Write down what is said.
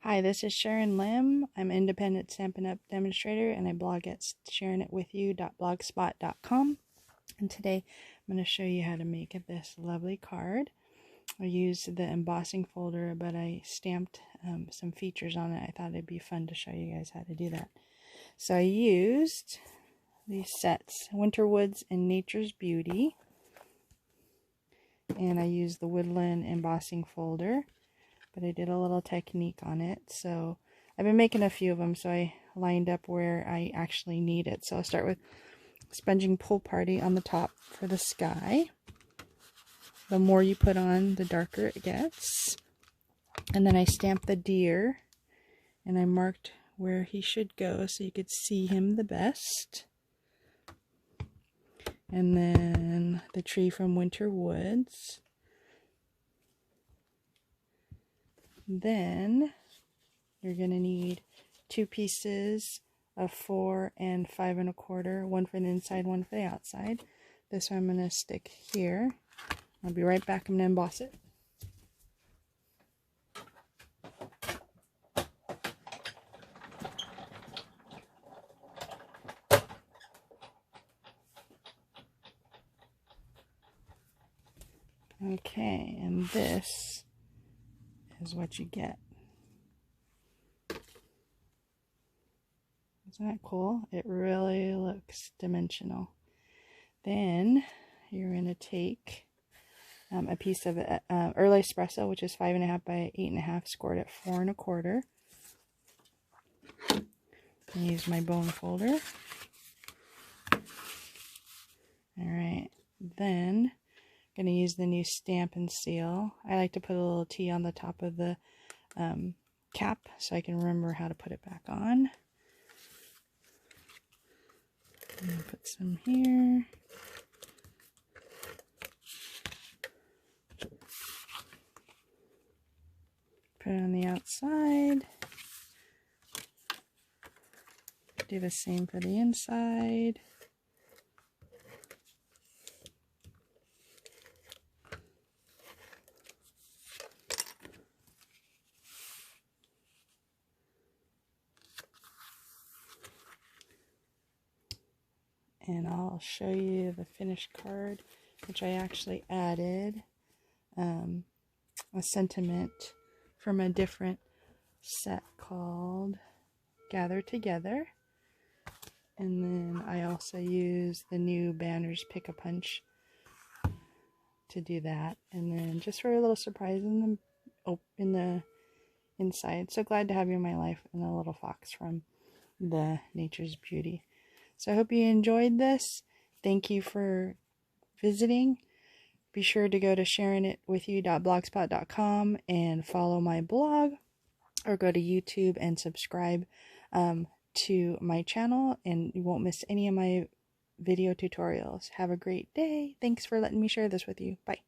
Hi, this is Sharon Lim. I'm independent Stampin' Up! Demonstrator, and I blog at sharonitwithyou.blogspot.com. And today I'm going to show you how to make this lovely card. I used the embossing folder, but I stamped some features on it. I thought it'd be fun to show you guys how to do that. So I used these sets, Winter Woods and Nature's Beauty. And I used the Woodland embossing folder. But I did a little technique on it. So I've been making a few of them, so I lined up where I actually need it. So I'll start with Sponging Pool Party on the top for the sky. The more you put on, the darker it gets. And then I stamped the deer, and I marked where he should go so you could see him the best. And then the tree from Winter Woods. Then you're going to need 2 pieces of 4 and 5 1/4, one for the inside, one for the outside. This one I'm going to stick here. I'll be right back. I'm going to emboss it. Okay, and this is what you get. Isn't that cool? It really looks dimensional. Then you're going to take a piece of Early Espresso, which is 5.5 by 8.5, scored at 4 1/4. I use my bone folder. Alright, then I'm going to use the new Stampin' seal. I like to put a little T on the top of the cap so I can remember how to put it back on. Put some here. Put it on the outside. Do the same for the inside. And I'll show you the finished card, which I actually added a sentiment from a different set called Gather Together. And then I also use the new Banners Pick-a-Punch to do that. And then just for a little surprise in the inside. So glad to have you in my life, and a little fox from the Nature's Beauty. So I hope you enjoyed this. Thank you for visiting. Be sure to go to sharonitwithyou.blogspot.com and follow my blog, or go to YouTube and subscribe to my channel, and you won't miss any of my video tutorials. Have a great day. Thanks for letting me share this with you. Bye.